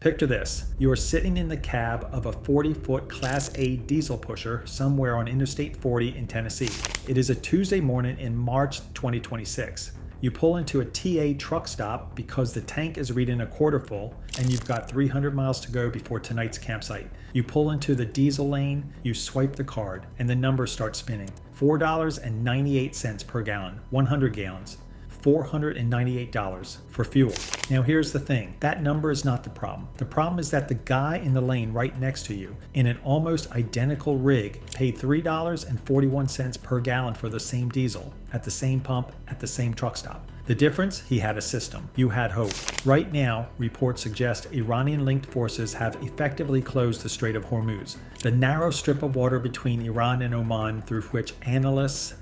Picture this. You are sitting in the cab of a 40-foot Class A diesel pusher somewhere on Interstate 40 in Tennessee. It is a Tuesday morning in March 2026. You pull into a TA truck stop because the tank is reading a quarter full and you've got 300 miles to go before tonight's campsite. You pull into the diesel lane, you swipe the card, and the numbers start spinning. $4.98 per gallon, 100 gallons. $498 for fuel. Now here's the thing, that number is not the problem. The problem is that the guy in the lane right next to you in an almost identical rig paid $3.41 per gallon for the same diesel at the same pump at the same truck stop. The difference? He had a system. You had hope. Right now, reports suggest Iranian-linked forces have effectively closed the Strait of Hormuz, the narrow strip of water between Iran and Oman through which analysts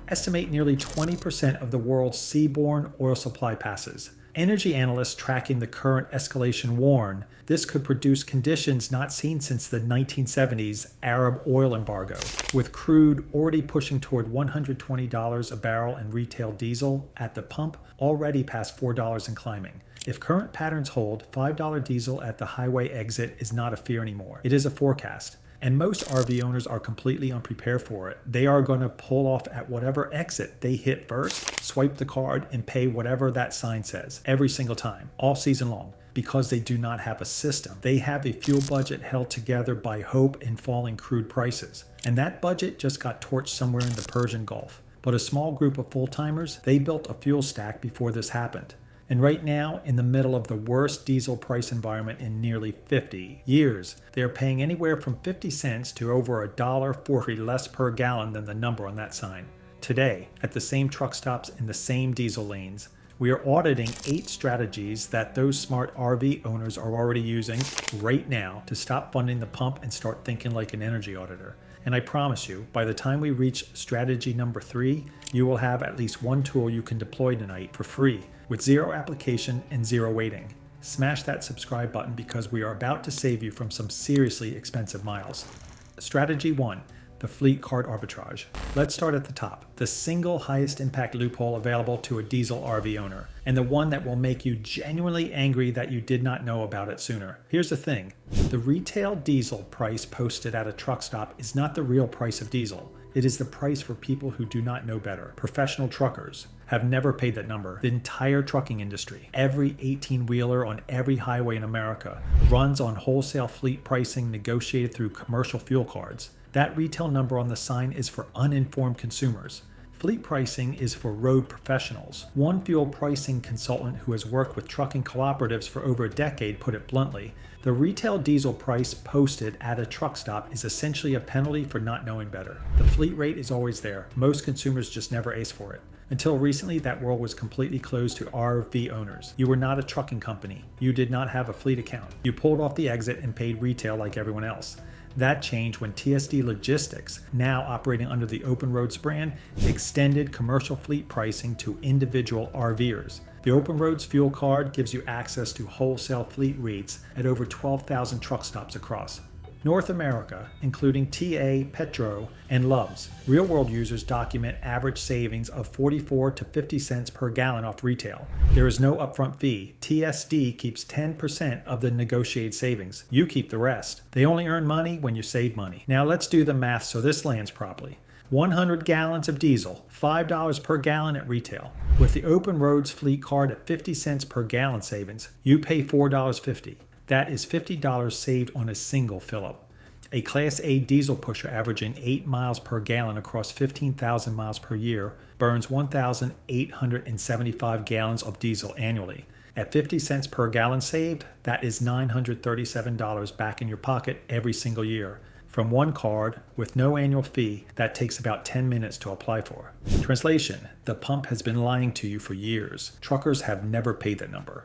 estimate nearly 20% of the world's seaborne oil supply passes. Energy analysts tracking the current escalation warn this could produce conditions not seen since the 1970s Arab oil embargo, with crude already pushing toward $120 a barrel and retail diesel at the pump already past $4 and climbing. If current patterns hold, $5 diesel at the highway exit is not a fear anymore. It is a forecast. And most RV owners are completely unprepared for it. They are going to pull off at whatever exit they hit first, swipe the card, and pay whatever that sign says every single time, all season long, because they do not have a system. They have a fuel budget held together by hope and falling crude prices. And that budget just got torched somewhere in the Persian Gulf. But a small group of full-timers, they built a fuel stack before this happened. And right now, in the middle of the worst diesel price environment in nearly 50 years, they are paying anywhere from 50 cents to over $1.40 less per gallon than the number on that sign. Today, at the same truck stops in the same diesel lanes, we are auditing 8 strategies that those smart RV owners are already using right now to stop funding the pump and start thinking like an energy auditor. And I promise you, by the time we reach strategy number 3, you will have at least one tool you can deploy tonight for free, with 0 application and 0 waiting. Smash that subscribe button because we are about to save you from some seriously expensive miles. Strategy 1, the fleet card arbitrage. Let's start at the top. The single highest impact loophole available to a diesel RV owner, and the one that will make you genuinely angry that you did not know about it sooner. Here's the thing, the retail diesel price posted at a truck stop is not the real price of diesel. It is the price for people who do not know better. Professional truckers have never paid that number. The entire trucking industry, every 18-wheeler on every highway in America, runs on wholesale fleet pricing negotiated through commercial fuel cards. That retail number on the sign is for uninformed consumers. Fleet pricing is for road professionals. One fuel pricing consultant who has worked with trucking cooperatives for over a decade put it bluntly, the retail diesel price posted at a truck stop is essentially a penalty for not knowing better. The fleet rate is always there. Most consumers just never ace for it. Until recently, that world was completely closed to RV owners. You were not a trucking company. You did not have a fleet account. You pulled off the exit and paid retail like everyone else. That changed when TSD Logistics, now operating under the Open Roads brand, extended commercial fleet pricing to individual RVers. The Open Roads fuel card gives you access to wholesale fleet rates at over 12,000 truck stops across North America, including TA, Petro, and Love's. Real-world users document average savings of 44 to 50 cents per gallon off retail. There is no upfront fee. TSD keeps 10% of the negotiated savings. You keep the rest. They only earn money when you save money. Now let's do the math so this lands properly. 100 gallons of diesel, $5 per gallon at retail. With the Open Roads fleet card at 50 cents per gallon savings, you pay $4.50. That is $50 saved on a single fill-up. A Class A diesel pusher averaging 8 miles per gallon across 15,000 miles per year burns 1,875 gallons of diesel annually. At 50 cents per gallon saved, that is $937 back in your pocket every single year. From one card, with no annual fee, that takes about 10 minutes to apply for. Translation, the pump has been lying to you for years. Truckers have never paid that number.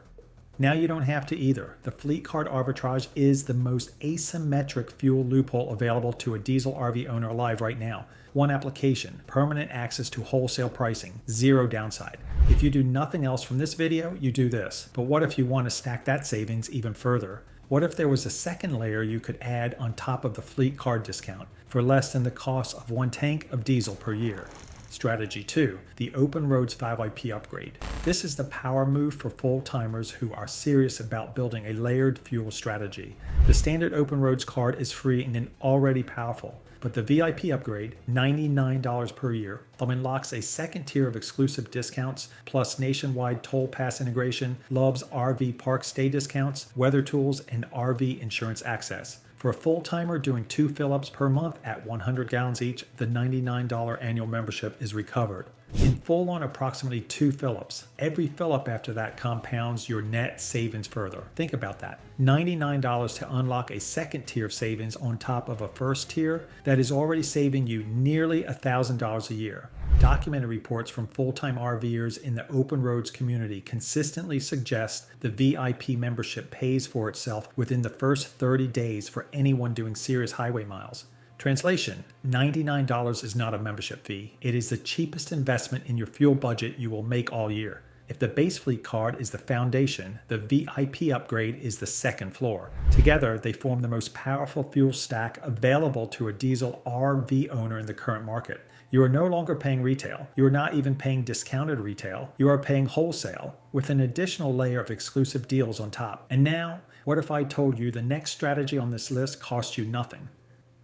Now you don't have to either. The fleet card arbitrage is the most asymmetric fuel loophole available to a diesel RV owner alive right now. One application, permanent access to wholesale pricing, 0 downside. If you do nothing else from this video, you do this. But what if you want to stack that savings even further? What if there was a second layer you could add on top of the fleet card discount for less than the cost of one tank of diesel per year? Strategy 2, the Open Roads VYP upgrade. This is the power move for full-timers who are serious about building a layered fuel strategy. The standard Open Roads card is free and already powerful, but the VIP upgrade, $99 per year, unlocks a second tier of exclusive discounts, plus nationwide toll pass integration, Love's RV park stay discounts, weather tools, and RV insurance access. For a full-timer doing 2 fill-ups per month at 100 gallons each, the $99 annual membership is recovered. In full on approximately 2 fill-ups. Every fill-up after that compounds your net savings further. Think about that. $99 to unlock a second tier of savings on top of a first tier that is already saving you nearly $1,000 a year. Documented reports from full-time RVers in the Open Roads community consistently suggest the VIP membership pays for itself within the first 30 days for anyone doing serious highway miles. Translation: $99 is not a membership fee. It is the cheapest investment in your fuel budget you will make all year. If the base fleet card is the foundation, the VIP upgrade is the second floor. Together, they form the most powerful fuel stack available to a diesel RV owner in the current market. You are no longer paying retail. You are not even paying discounted retail. You are paying wholesale with an additional layer of exclusive deals on top. And now, what if I told you the next strategy on this list costs you nothing?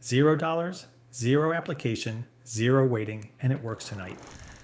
$0, 0 application, 0 waiting, and it works tonight.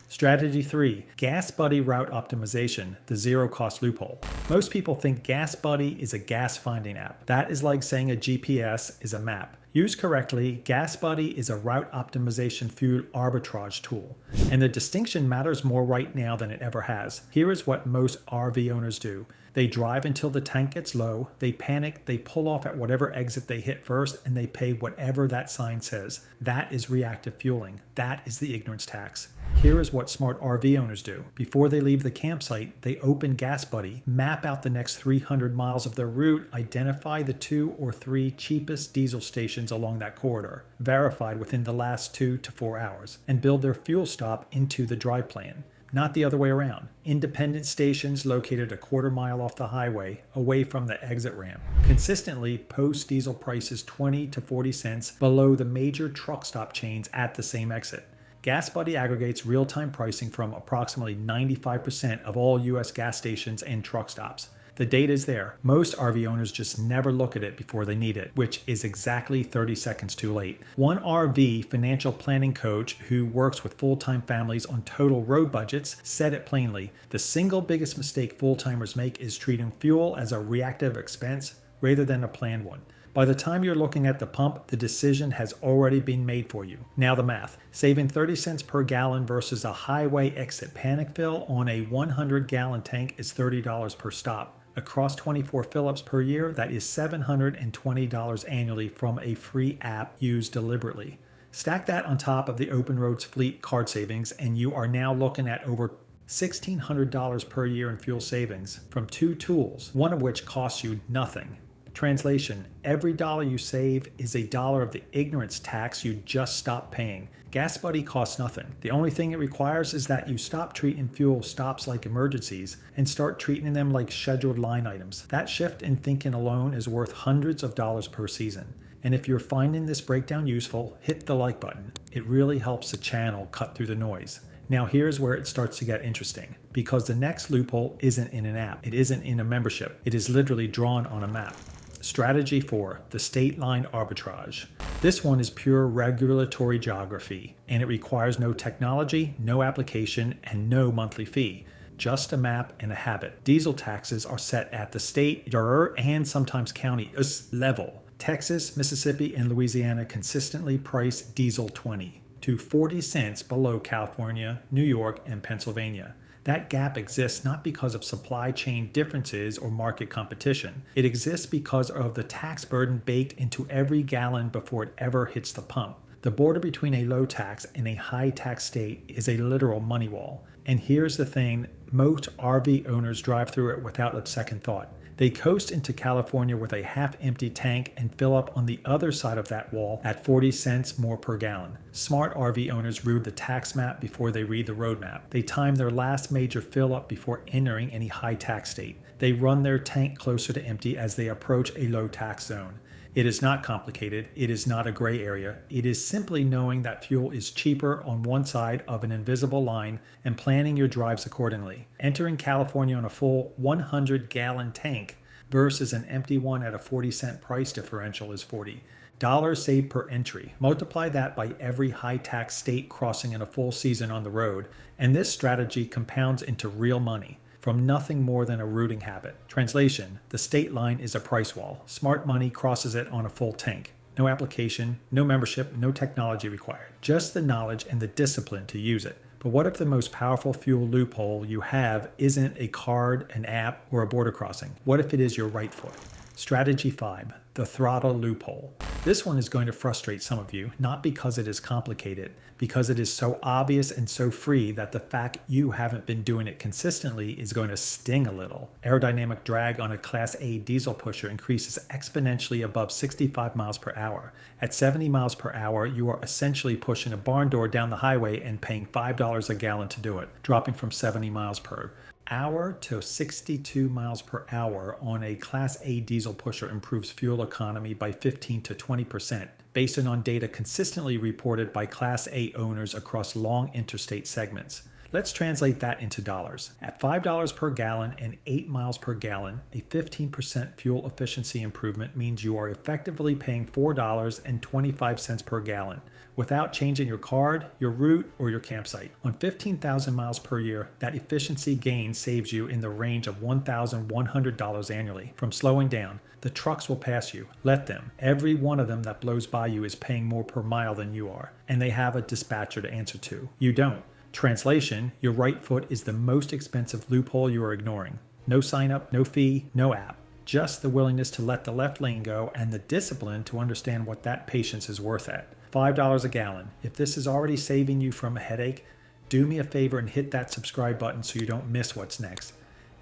Strategy 3, Gas Buddy Route Optimization, the zero cost loophole. Most people think Gas Buddy is a gas finding app. That is like saying a GPS is a map. Used correctly, Gas Buddy is a route optimization fuel arbitrage tool. And the distinction matters more right now than it ever has. Here is what most RV owners do. They drive until the tank gets low, they panic, they pull off at whatever exit they hit first, and they pay whatever that sign says. That is reactive fueling. That is the ignorance tax. Here is what smart RV owners do. Before they leave the campsite, they open Gas Buddy, map out the next 300 miles of their route, identify the 2 or 3 cheapest diesel stations along that corridor, verified within the last 2 to 4 hours, and build their fuel stop into the drive plan. Not the other way around. Independent stations located a quarter mile off the highway, away from the exit ramp. Consistently post diesel prices 20 to 40 cents below the major truck stop chains at the same exit. Gas Buddy aggregates real-time pricing from approximately 95% of all U.S. gas stations and truck stops. The data is there. Most RV owners just never look at it before they need it, which is exactly 30 seconds too late. One RV financial planning coach who works with full-time families on total road budgets said it plainly. The single biggest mistake full-timers make is treating fuel as a reactive expense rather than a planned one. By the time you're looking at the pump, the decision has already been made for you. Now the math. Saving 30 cents per gallon versus a highway exit panic fill on a 100-gallon tank is $30 per stop. Across 24 fill-ups per year, that is $720 annually from a free app used deliberately. Stack that on top of the Open Roads fleet card savings, and you are now looking at over $1,600 per year in fuel savings from 2 tools, one of which costs you nothing. Translation: every dollar you save is a dollar of the ignorance tax you just stopped paying. Gas Buddy costs nothing. The only thing it requires is that you stop treating fuel stops like emergencies and start treating them like scheduled line items. That shift in thinking alone is worth hundreds of dollars per season. And if you're finding this breakdown useful, hit the like button. It really helps the channel cut through the noise. Now here's where it starts to get interesting, because the next loophole isn't in an app. It isn't in a membership. It is literally drawn on a map. Strategy 4, the state line arbitrage. This one is pure regulatory geography, and it requires no technology, no application, and no monthly fee. Just a map and a habit. Diesel taxes are set at the state, and sometimes county level. Texas, Mississippi, and Louisiana consistently price diesel 20 to 40 cents below California, New York, and Pennsylvania. That gap exists not because of supply chain differences or market competition. It exists because of the tax burden baked into every gallon before it ever hits the pump. The border between a low tax and a high tax state is a literal money wall. And here's the thing, most RV owners drive through it without a second thought. They coast into California with a half-empty tank and fill up on the other side of that wall at 40 cents more per gallon. Smart RV owners read the tax map before they read the road map. They time their last major fill-up before entering any high tax state. They run their tank closer to empty as they approach a low tax zone. It is not complicated. It is not a gray area. It is simply knowing that fuel is cheaper on one side of an invisible line and planning your drives accordingly. Entering California on a full 100-gallon tank versus an empty one at a 40-cent price differential is $40 saved per entry. Multiply that by every high-tax state crossing in a full season on the road, and this strategy compounds into real money from nothing more than a rooting habit. Translation: the state line is a price wall. Smart money crosses it on a full tank. No application, no membership, no technology required. Just the knowledge and the discipline to use it. But what if the most powerful fuel loophole you have isn't a card, an app, or a border crossing? What if it is your right foot? Strategy 5, the throttle loophole. This one is going to frustrate some of you, not because it is complicated, because it is so obvious and so free that the fact you haven't been doing it consistently is going to sting a little. Aerodynamic drag on a Class A diesel pusher increases exponentially above 65 miles per hour. At 70 miles per hour, you are essentially pushing a barn door down the highway and paying $5 a gallon to do it, dropping from 70 miles per hour to 62 miles per hour on a Class A diesel pusher improves fuel economy by 15 to 20%, based on data consistently reported by Class A owners across long interstate segments. Let's translate that into dollars. At $5 per gallon and 8 miles per gallon, a 15% fuel efficiency improvement means you are effectively paying $4.25 per gallon without changing your card, your route, or your campsite. On 15,000 miles per year, that efficiency gain saves you in the range of $1,100 annually. From slowing down, the trucks will pass you. Let them. Every one of them that blows by you is paying more per mile than you are, and they have a dispatcher to answer to. You don't. Translation: your right foot is the most expensive loophole you are ignoring. No sign up, no fee, no app. Just the willingness to let the left lane go and the discipline to understand what that patience is worth at. $5 a gallon. If this is already saving you from a headache, do me a favor and hit that subscribe button so you don't miss what's next.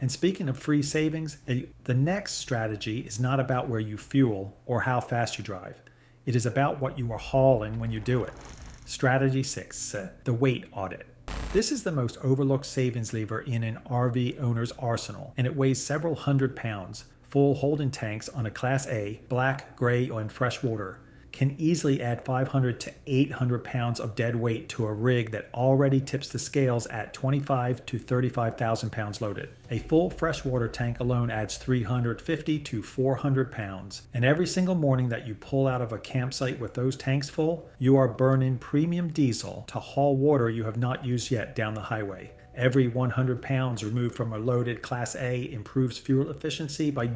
And speaking of free savings, the next strategy is not about where you fuel or how fast you drive. It is about what you are hauling when you do it. Strategy 6, the weight audit. This is the most overlooked savings lever in an RV owner's arsenal, and it weighs several hundred pounds. Full holding tanks on a Class A, black, gray, and fresh water can easily add 500 to 800 pounds of dead weight to a rig that already tips the scales at 25 to 35,000 pounds loaded. A full freshwater tank alone adds 350 to 400 pounds. And every single morning that you pull out of a campsite with those tanks full, you are burning premium diesel to haul water you have not used yet down the highway. Every 100 pounds removed from a loaded Class A improves fuel efficiency by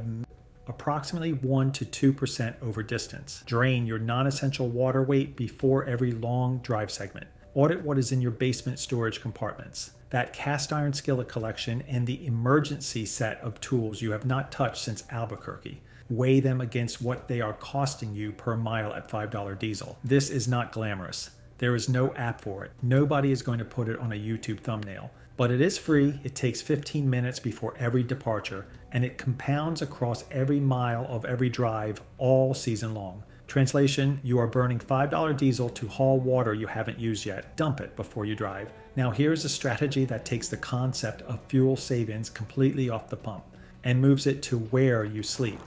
approximately 1 to 2% over distance. Drain your non-essential water weight before every long drive segment. Audit what is in your basement storage compartments, that cast iron skillet collection, and the emergency set of tools you have not touched since Albuquerque. Weigh them against what they are costing you per mile at $5 diesel. This is not glamorous. There is no app for it. Nobody is going to put it on a YouTube thumbnail. But it is free, it takes 15 minutes before every departure, and it compounds across every mile of every drive all season long. Translation: you are burning $5 diesel to haul water you haven't used yet. Dump it before you drive. Now here's a strategy that takes the concept of fuel savings completely off the pump and moves it to where you sleep.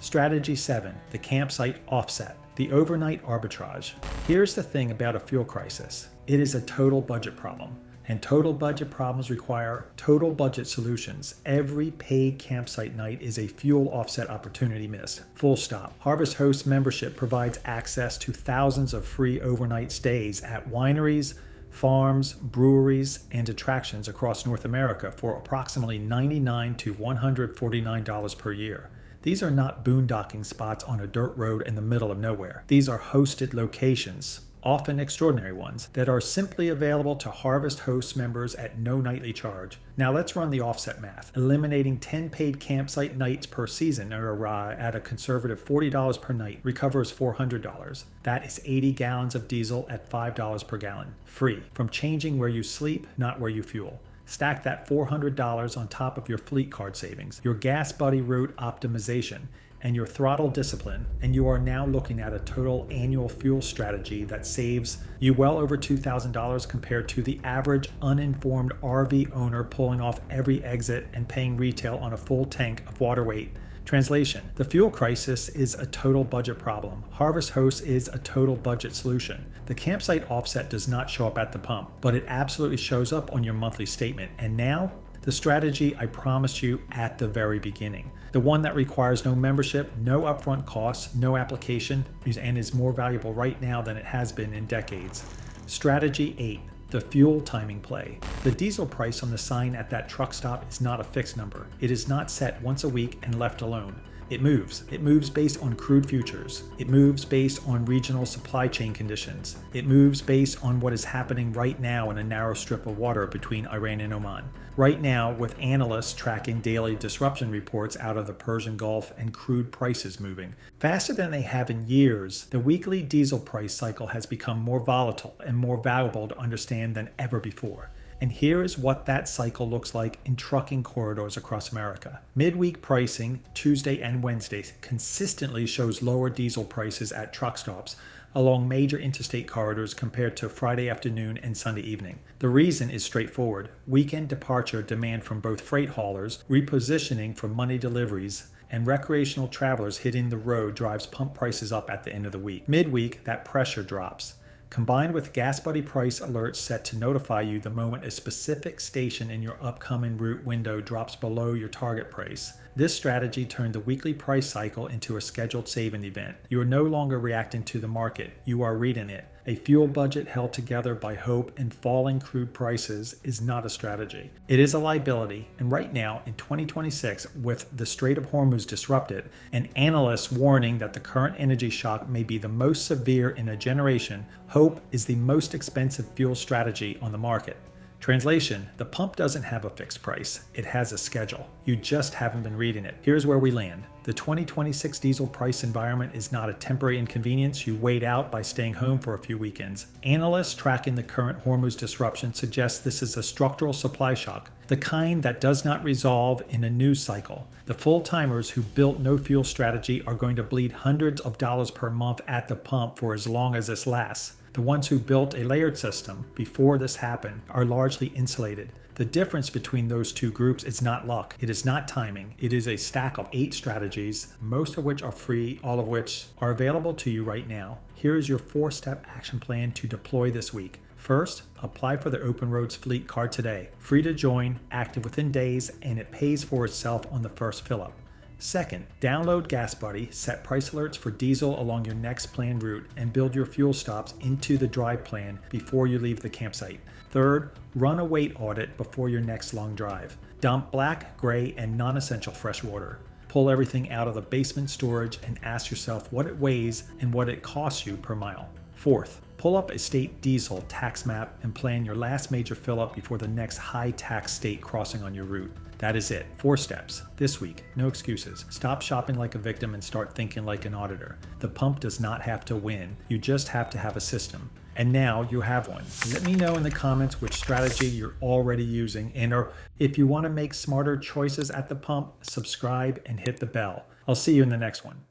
Strategy 7, the campsite offset. The overnight arbitrage. Here's the thing about a fuel crisis. It is a total budget problem. And total budget problems require total budget solutions. Every paid campsite night is a fuel offset opportunity missed. Full stop. Harvest Host membership provides access to thousands of free overnight stays at wineries, farms, breweries, and attractions across North America for approximately $99 to $149 per year. These are not boondocking spots on a dirt road in the middle of nowhere. These are hosted locations, often extraordinary ones, that are simply available to Harvest Host members at no nightly charge. Now let's run the offset math. Eliminating 10 paid campsite nights per season, or at a conservative $40 per night, recovers $400. That is 80 gallons of diesel at $5 per gallon, free, from changing where you sleep, not where you fuel. Stack that $400 on top of your fleet card savings, your gas buddy route optimization, and your throttle discipline, and you are now looking at a total annual fuel strategy that saves you well over $2,000 compared to the average uninformed RV owner pulling off every exit and paying retail on a full tank of water weight Translation: the fuel crisis is a total budget problem. Harvest Host is a total budget solution. The campsite offset does not show up at the pump, but it absolutely shows up on your monthly statement. And now, the strategy I promised you at the very beginning. The one that requires no membership, no upfront costs, no application, and is more valuable right now than it has been in decades. Strategy 8. The fuel timing play. The diesel price on the sign at that truck stop is not a fixed number. It is not set once a week and left alone. It moves. It moves based on crude futures. It moves based on regional supply chain conditions. It moves based on what is happening right now in a narrow strip of water between Iran and Oman. Right now, with analysts tracking daily disruption reports out of the Persian Gulf and crude prices moving faster than they have in years, the weekly diesel price cycle has become more volatile and more valuable to understand than ever before. And here is what that cycle looks like in trucking corridors across America. Midweek pricing, Tuesday and Wednesday, consistently shows lower diesel prices at truck stops along major interstate corridors compared to Friday afternoon and Sunday evening. The reason is straightforward. Weekend departure demand from both freight haulers, repositioning for money deliveries, and recreational travelers hitting the road drives pump prices up at the end of the week. Midweek, that pressure drops. Combined with GasBuddy price alerts set to notify you the moment a specific station in your upcoming route window drops below your target price. This strategy turned the weekly price cycle into a scheduled saving event. You are no longer reacting to the market, you are reading it. A fuel budget held together by hope and falling crude prices is not a strategy. It is a liability, and right now, in 2026, with the Strait of Hormuz disrupted, and analysts warning that the current energy shock may be the most severe in a generation, hope is the most expensive fuel strategy on the market. Translation: the pump doesn't have a fixed price, it has a schedule. You just haven't been reading it. Here's where we land. The 2026 diesel price environment is not a temporary inconvenience you wait out by staying home for a few weekends. Analysts tracking the current Hormuz disruption suggest this is a structural supply shock, the kind that does not resolve in a news cycle. The full-timers who built no fuel strategy are going to bleed hundreds of dollars per month at the pump for as long as this lasts. The ones who built a layered system before this happened are largely insulated. The difference between those two groups is not luck. It is not timing. It is a stack of 8 strategies, most of which are free, all of which are available to you right now. Here is your 4-step action plan to deploy this week. First, apply for the Open Roads Fleet Card today. Free to join, active within days, and it pays for itself on the first fill-up. Second, download GasBuddy, set price alerts for diesel along your next planned route, and build your fuel stops into the drive plan before you leave the campsite. Third, run a weight audit before your next long drive. Dump black, gray, and non-essential fresh water. Pull everything out of the basement storage and ask yourself what it weighs and what it costs you per mile. Fourth, pull up a state diesel tax map and plan your last major fill-up before the next high-tax state crossing on your route. That is it. 4 steps. This week, no excuses. Stop shopping like a victim and start thinking like an auditor. The pump does not have to win. You just have to have a system. And now you have one. Let me know in the comments which strategy you're already using, and or if you want to make smarter choices at the pump, subscribe and hit the bell. I'll see you in the next one.